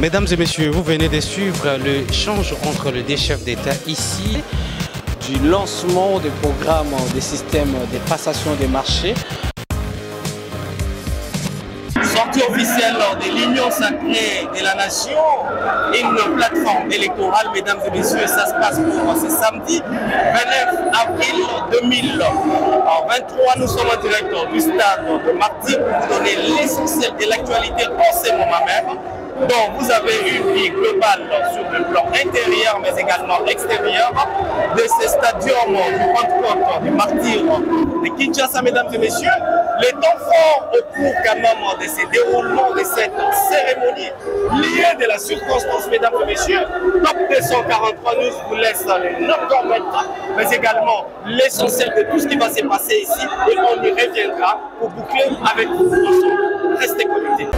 Mesdames et messieurs, vous venez de suivre l'échange entre les deux chefs d'État ici. Du lancement des programmes des systèmes de passation des marchés. Sortie officielle de l'Union sacrée de la nation, une plateforme électorale, mesdames et messieurs, ça se passe pour ce samedi 29 avril 2023. Nous sommes en direct du stade de Martyrs pour vous donner l'essentiel de l'actualité en ce moment même. Donc vous avez une vie globale sur le plan intérieur mais également extérieur de ce stadium du Pentecôte du Martyrs de Kinshasa, mesdames et messieurs. Le temps fort au cours quand même de ce déroulement de cette cérémonie liée de la circonstance, mesdames et messieurs. Top 243 News vous laisse les 9 mètres, mais également l'essentiel de tout ce qui va se passer ici et on y reviendra pour boucler avec vous ensemble. Restez connectés.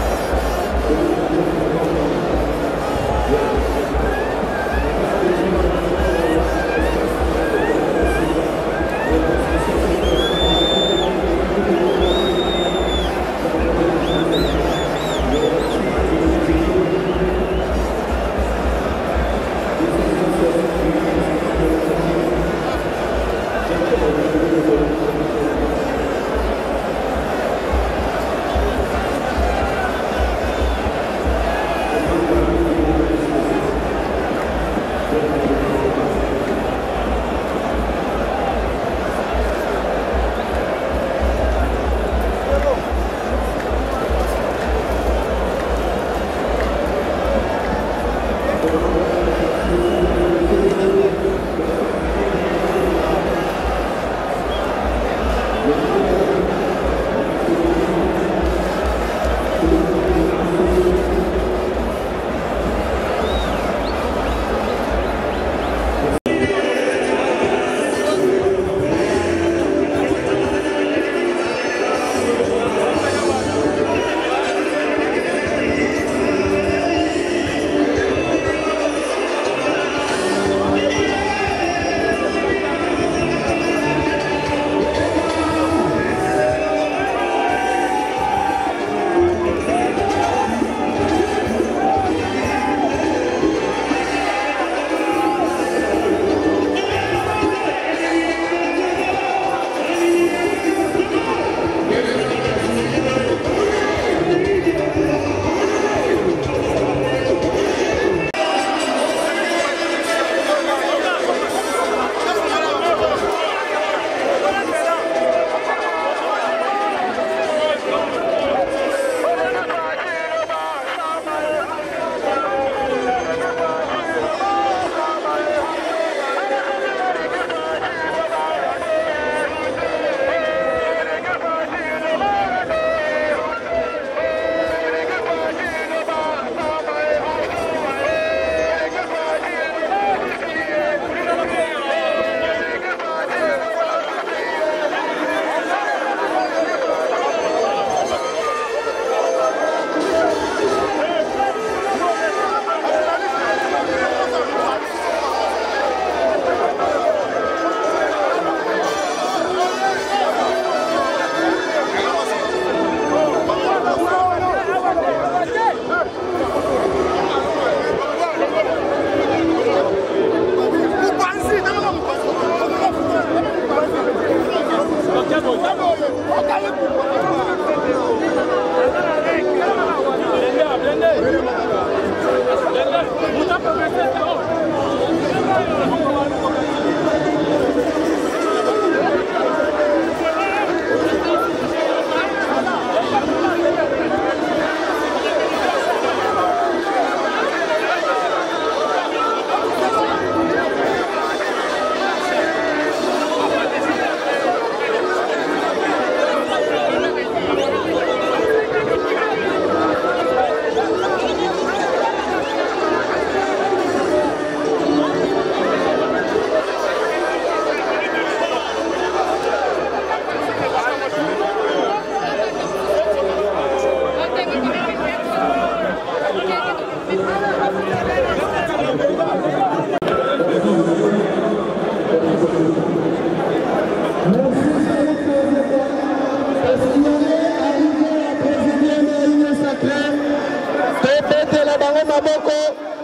maboko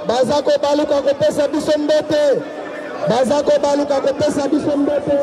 bazako baluka kopesa biso mbote bazako baluka kopesa biso mbote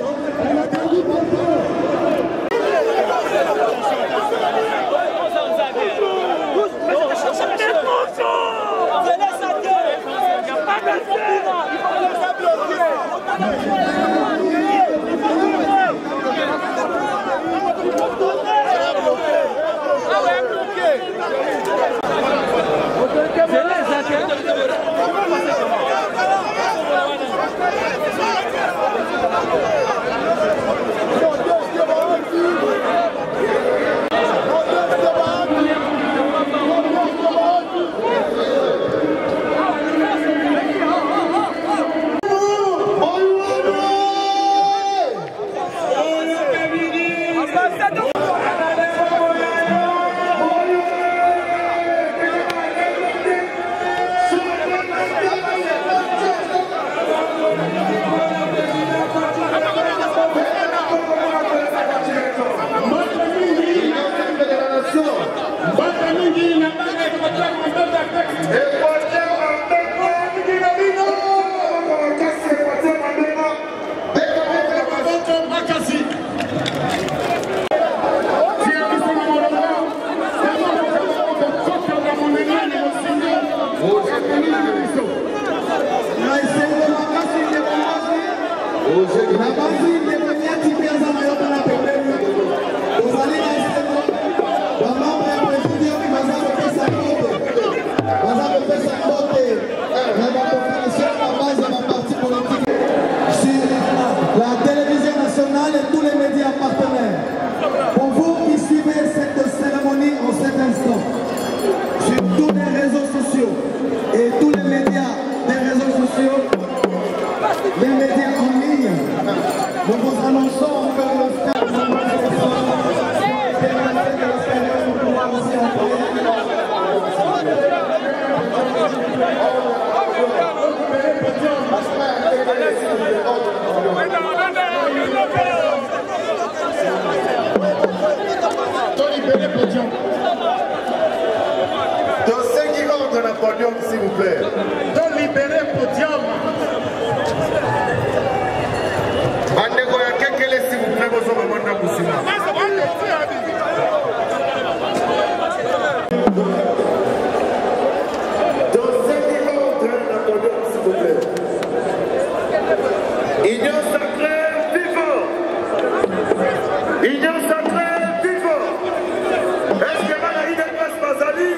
s'il vous plaît. Donc libérez podium. Bandeko ya kekele s'il vous plaît, bozo mamanda kusima. Dans 5 ordre la podium s'il vous plaît. Union sacrée vivant. Union sacrée vivant. Est-ce que la IDPS Bazali?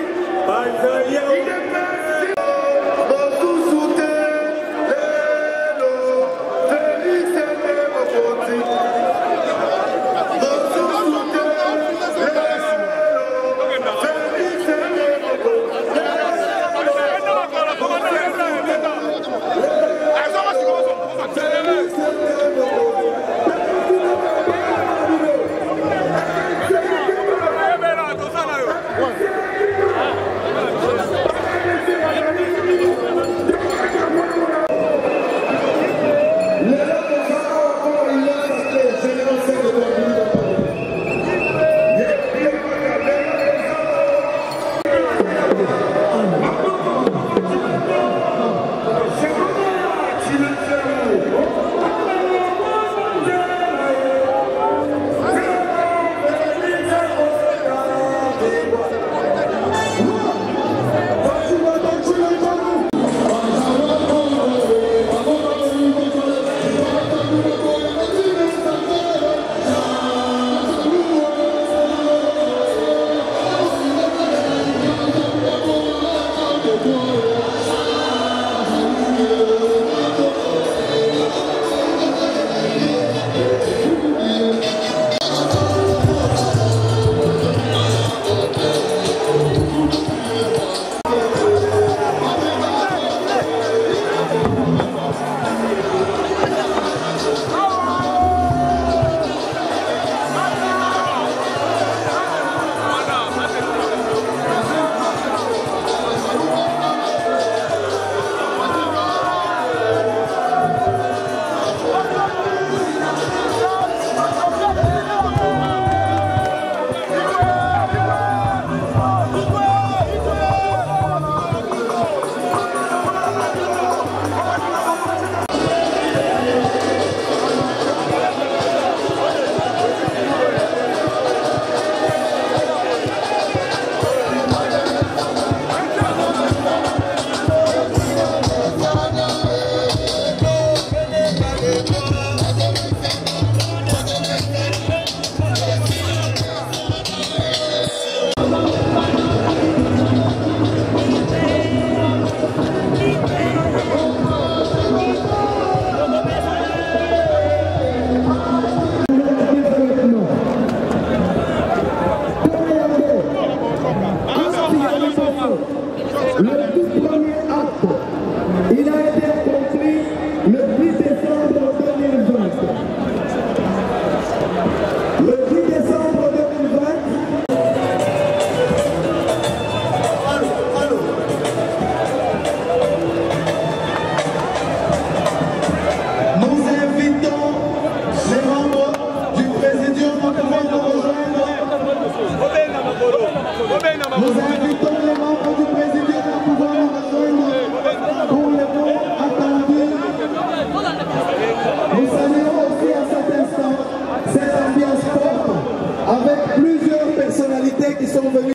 personnalités qui sont venues.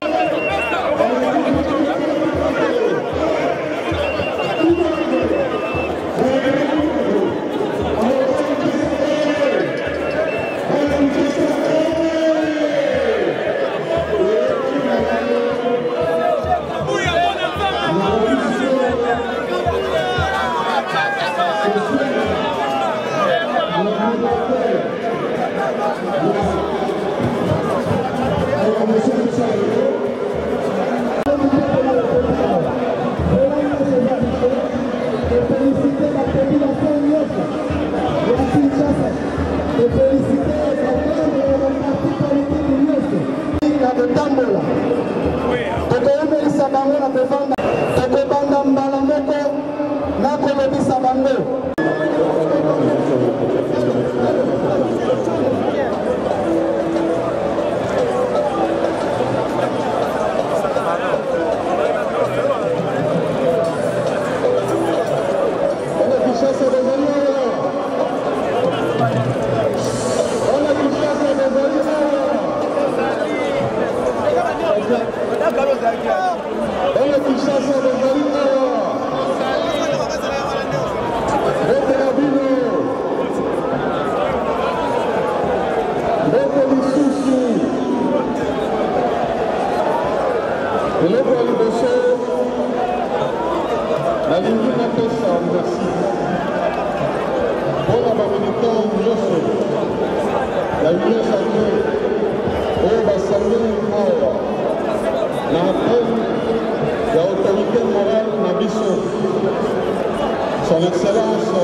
Son Excellence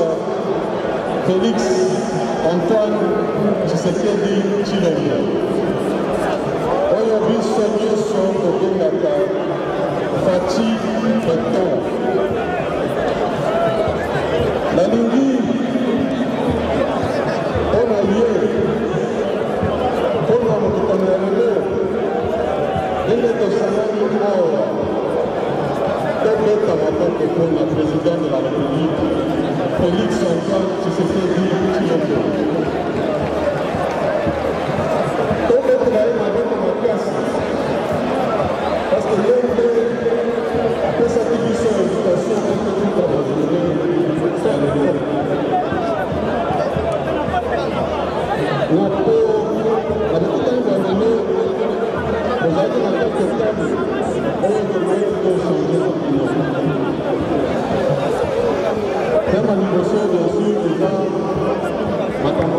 Félix Antoine Tshisekedi Tshilombo. Oyo biso nyonso tobengaka Fati Beton. Nalingi mpona ye mpona mokutano ya lelo ndenge tosangani awa tobeta maboko mpona président de la République Félix Antoine Tshisekedi Tshilombo. Tobetela ye maboko makasi parce que ye nde apesaki biso invitation ekotuka bajournée ya lelo. Na po na bokutani bwa lelo ozalaki na quelque table oyo tokoki kochange opinion. Tema liboso bien sûr eza makambo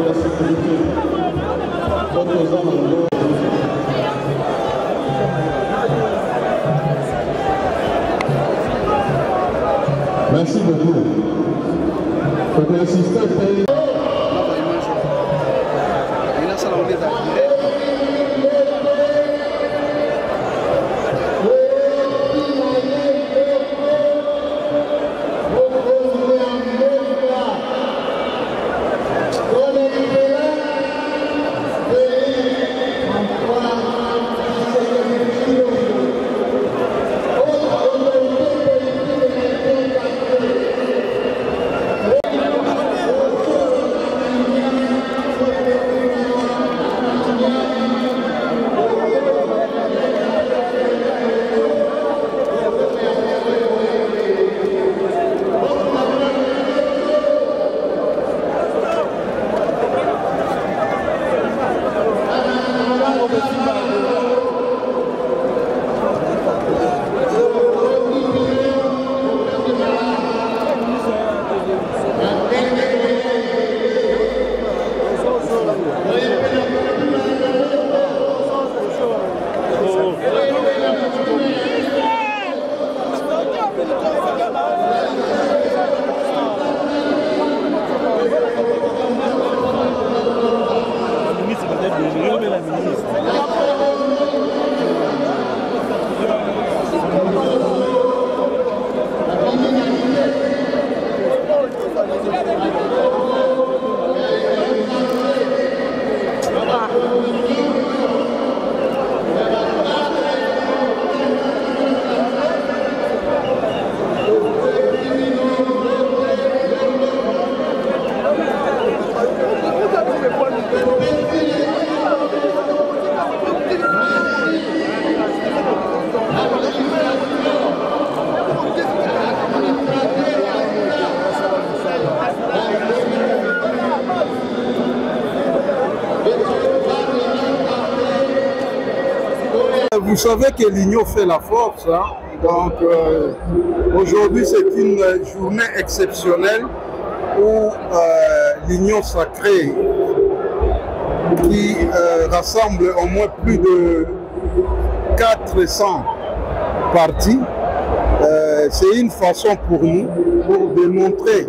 Vous savez que l'union fait la force. Hein? Donc aujourd'hui, c'est une journée exceptionnelle où l'union sacrée qui rassemble au moins plus de 400 partis, c'est une façon pour nous pour démontrer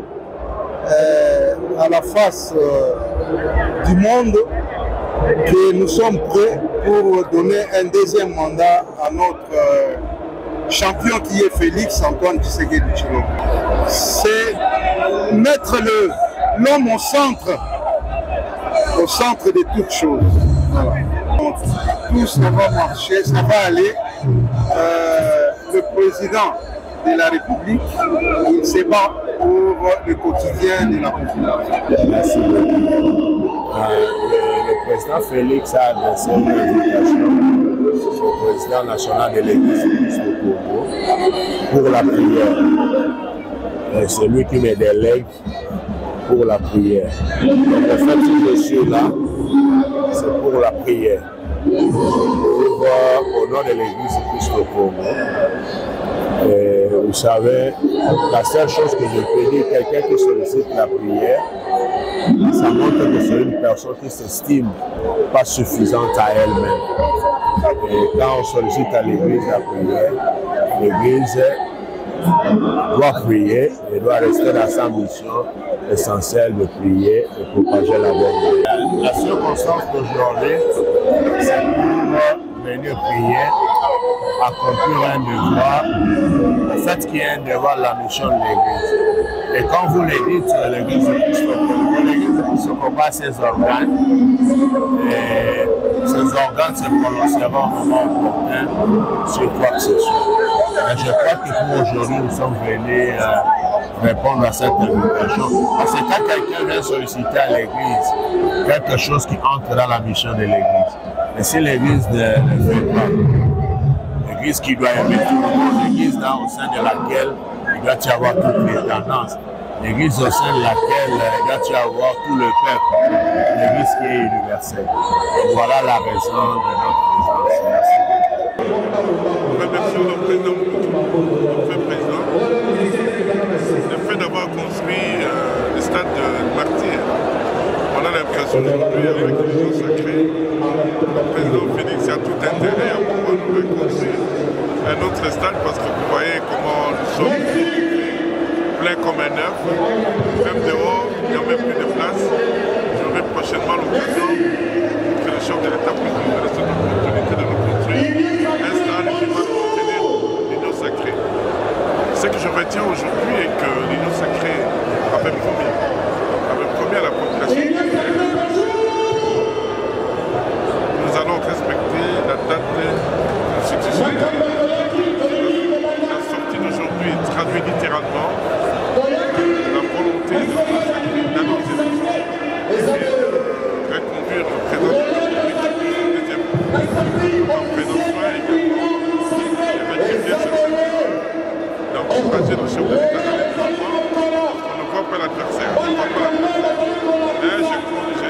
à la face du monde que nous sommes prêts pour donner un deuxième mandat à notre champion qui est Félix Antoine Tshisekedi Tshilombo. C'est mettre l'homme au centre de toutes choses. Voilà. Donc, tout ça va marcher, ça va aller. Le président de la République, il se bat pour le quotidien de la population. Merci. Le président Félix a adressé une invitation au président national de l'Église du Congo pour la prière. C'est lui qui me délègue pour la prière. Donc, le fait que je suis là, c'est pour la prière. Au nom de l'Église du Congo. Vous savez, la seule chose que je peux dire, quelqu'un qui sollicite la prière, ça montre que c'est une personne qui s'estime pas suffisante à elle-même. Et quand on sollicite à l'Église la prière, l'Église doit prier et doit rester dans sa mission essentielle de prier et propager la bonne. La circonstance d'aujourd'hui, c'est pour venir prier, accomplir un devoir, le fait qu'il y ait un devoir de la mission de l'Église. Et quand vous le dites, l'Église de Christ a ses organes, et ces organes se prononceront au moment opportun sur quoi que ce soit. Et je crois que pour aujourd'hui, nous sommes venus répondre à cette invitation. Parce que quand quelqu'un vient solliciter à l'Église quelque chose qui entre dans la mission de l'Église, et si l'Église ne fait pas, l'Église qui doit aimer tout le monde, l'Église au sein de laquelle il doit y avoir toutes les tendances, l'Église au sein de laquelle il doit y avoir tout le peuple, l'Église qui est universelle. Et voilà la raison de notre présence. Merci. Remercions le président le fait d'avoir construit le stade de Martyr. On a l'impression aujourd'hui avec l'union sacrée, le président Félix a tout intérêt à pouvoir nous reconstruire un autre stade parce que vous voyez comment nous sommes pleins comme un œuf. Même dehors, il n'y a même plus de place. J'aurai prochainement l'occasion que le chef de l'État puisse nous donner cette opportunité de nous construire un stade qui va contenir l'union sacrée. Ce que je retiens aujourd'hui est que l'union sacrée avait promis à la population. Nous allons respecter la date constitutionnelle. La sortie d'aujourd'hui traduit littéralement la volonté de d'aller aux élections et reconduire le président de la République pour le deuxième mandat. En prenant soin également de rectifier cette situation, d'encourager le chef de l'État à aller de l'avant. On ne voit pas l'adversaire, on ne voit pas l'adversaire.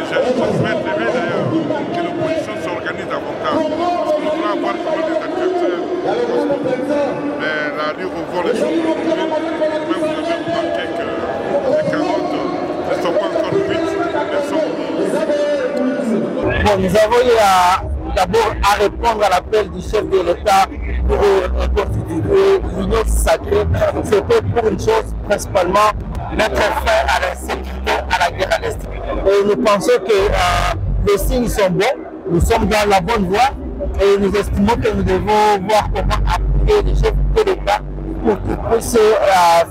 Je souhaiterais d'ailleurs que l'opposition s'organise davantage. Parce que nous voulons avoir vraiment des adversaires. Mais l'allure au vol est chose aujourd'hui. Même vous avez remarqué que les carottes ne sont pas encore cuites, elles sont rouges. Bon, nous avons eu d'abord à répondre à l'appel du chef de l'État pour constituer l'union sacrée. C'était pour une chose principalement mettre fin à l'insécurité, à la guerre à l'Est. Et nous pensons que les signes sont bons, nous sommes dans la bonne voie et nous estimons que nous devons voir comment appuyer les chefs de l'État pour qu'ils puissent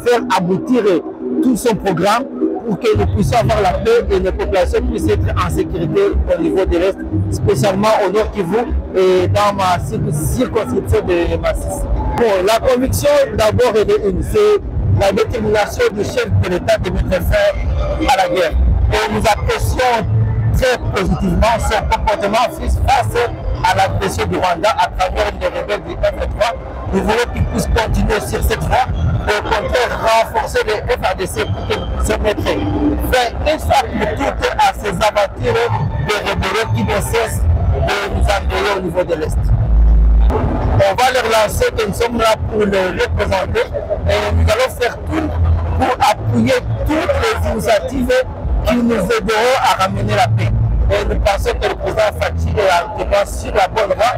faire aboutir tout son programme pour que nous puissions avoir la paix et les populations puissent être en sécurité au niveau de l'Est, spécialement au Nord Kivu et dans ma circonscription de Massis. Bon, la conviction d'abord est une, c'est la détermination du chef de l'État de mettre fin à la guerre. Et nous apprécions très positivement son comportement face à l'agression du Rwanda à travers les rebelles du F3. Nous voulons qu'il puisse continuer sur cette voie et au contraire renforcer les FADC pour qu'ils puissent mettre fin une fois pour toutes à ces aventures de rebelles qui ne cessent de nous envoyer au niveau de l'Est. On va leur lancer que nous sommes là pour les représenter et nous allons faire tout pour appuyer toutes les initiatives qui nous aideront à ramener la paix. Et nous pensons que le président Fachi est sur la bonne voie.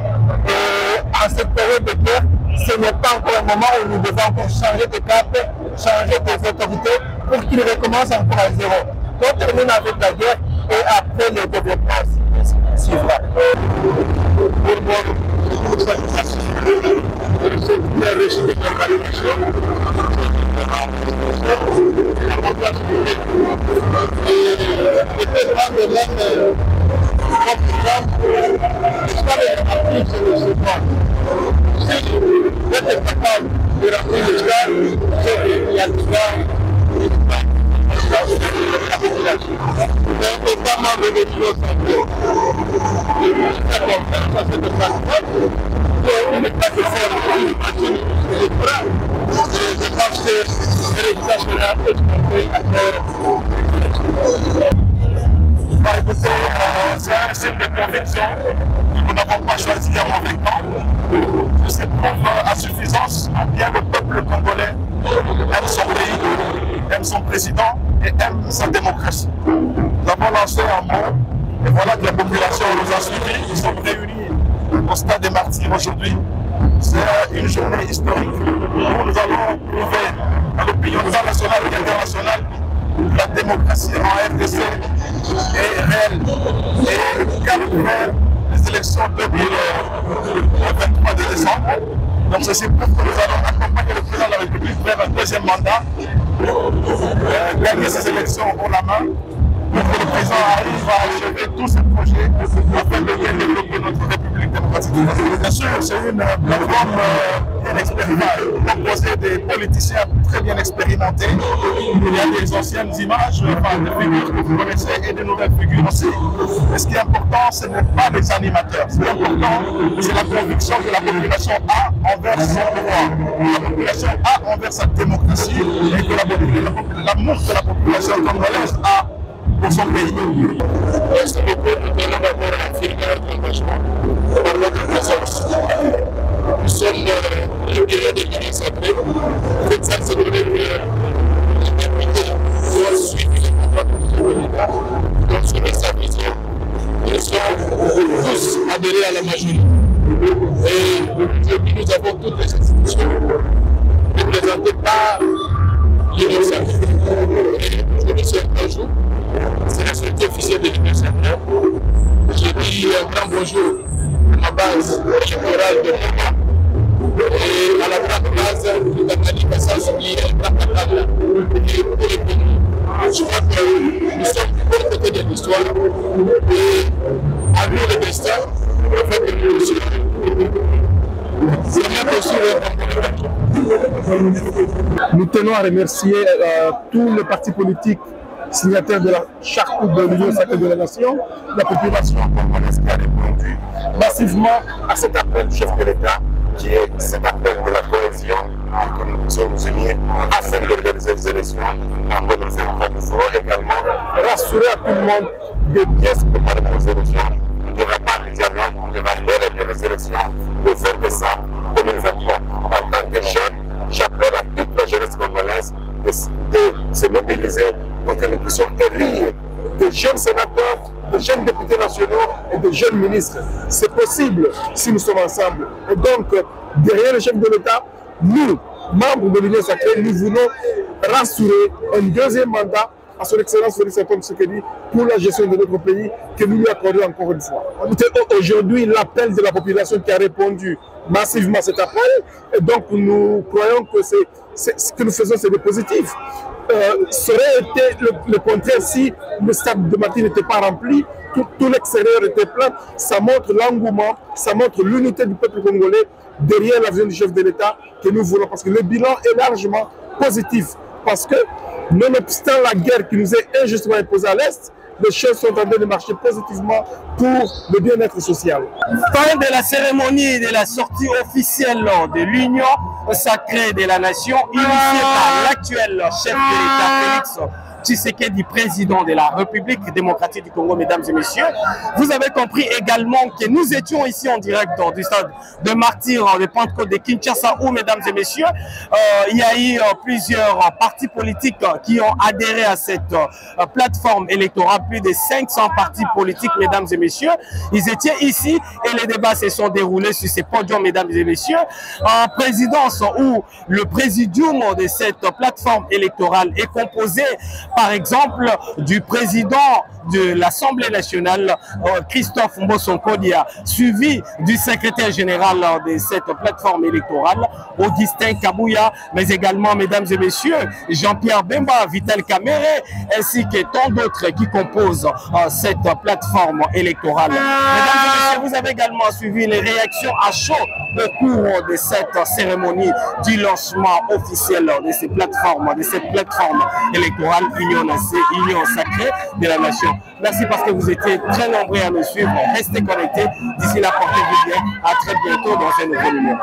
Et en cette période de guerre, ce n'est pas encore un moment où nous devons encore changer de cap, changer des autorités pour qu'ils recommencent encore à zéro. Donc on termine avec la guerre et après le développement suivra. C'est un signe de conviction. Nous n'avons pas choisi un mauvais camp. C'est prouve à suffisance combien le peuple congolais aime son pays, aime son président et aime sa démocratie. Nous avons lancé un mot et voilà que la population nous a suivis. Nous sommes réunis au Stade des Martyrs aujourd'hui. C'est une journée historique où nous allons prouver à l'opinion nationale et internationale que la démocratie en RDC est réelle et qu'après les élections 2023 de décembre, donc ceci prouve que nous allons accompagner le président de la République vers un deuxième mandat, gagner ces élections haut la main, pour que le président arrive à achever tous ses projets afin de bien développer notre République démocratique. Bien sûr, c'est une plateforme bien expérimentée, composée des politiciens très bien expérimentés. Il y a des anciennes images, enfin, des figures que vous connaissez et de nouvelles figures aussi. Mais ce qui est important, ce n'est pas les animateurs. Ce qui est important, c'est la conviction que la population a envers son pouvoir, la population a envers sa démocratie et que l'amour que la population congolaise a pour son pays. Merci beaucoup. Nous allons d'abord affirmer notre engagement par notre présence. Nous sommes le bureau des milieux sacrés. Cette ça, c'est donné que les députés doivent suivre les combats de l'État, donc selon sa vision. Nous sommes tous adhérés à la majorité. Et aujourd'hui, nous avons toutes les institutions représentées par l'Union sacrée. Aujourd'hui, c'est un jour. C'est la société officielle de l'Union sacrée. Je dis un grand bonjour à ma base électorale de Mama et à la grande base de Damani Kassas qui est un grand canal et pour le pays. Je crois que nous sommes du bon côté de l'histoire et à nous le destin, le fait que nous soyons. Nous tenons à remercier tous les partis politiques signataires de la charte de l'Union sacrée de la Nation, la population congolaise qui a répondu massivement à cet appel du chef de l'État, qui est cet appel de la cohésion, que nous puissions nous unir afin d'organiser les élections en bonne et nous ferons également rassurer à tout le monde de bien se préparer pour les élections. Il n'y aura pas de dialogue, il va y avoir les élections le 20 décembre 2023. En tant que jeune, j'appelle à toute la jeunesse congolaise de se mobiliser pour que nous puissions élire de jeunes sénateurs, de jeunes députés nationaux et de jeunes ministres. C'est possible si nous sommes ensemble. Et donc, derrière le chef de l'État, nous, membres de l'Union sacrée, nous voulons rassurer un deuxième mandat à son Excellence Félix Antoine Tshisekedi pour la gestion de notre pays que nous lui accordons encore une fois. Aujourd'hui, l'appel de la population qui a répondu massivement à cet appel, et donc nous croyons que ce que nous faisons, c'est des positifs. Ça aurait été le contraire si le stade de Martyrs n'était pas rempli, tout l'extérieur était plein. Ça montre l'engouement, ça montre l'unité du peuple congolais derrière la vision du chef de l'État que nous voulons, parce que le bilan est largement positif. Parce que, nonobstant la guerre qui nous est injustement imposée à l'Est, les choses sont en train de marcher positivement pour le bien-être social. Fin de la cérémonie de la sortie officielle de l'Union sacrée de la Nation, initiée par l'actuel chef de l'État Félix Tshisekedi, président de la République démocratique du Congo, mesdames et messieurs. Vous avez compris également que nous étions ici en direct du stade de Martyrs de Pentecôte de Kinshasa, où, mesdames et messieurs, il y a eu plusieurs partis politiques qui ont adhéré à cette plateforme électorale, plus de 500 partis politiques, mesdames et messieurs. Ils étaient ici et les débats se sont déroulés sur ces podiums, mesdames et messieurs, en présidence où le présidium de cette plateforme électorale est composé, par exemple, du président de l'Assemblée nationale, Christophe Mbosonkodia, suivi du secrétaire général de cette plateforme électorale, Augustin Kabouya, mais également, mesdames et messieurs, Jean-Pierre Bemba, Vital Kamere, ainsi que tant d'autres qui composent cette plateforme électorale. Mesdames et messieurs, vous avez également suivi les réactions à chaud au cours de cette cérémonie du lancement officiel de cette plateforme électorale Union sacrée de la nation. Merci parce que vous étiez très nombreux à nous suivre. Restez connectés. D'ici là, portez-vous bien. À très bientôt dans un nouveau numéro.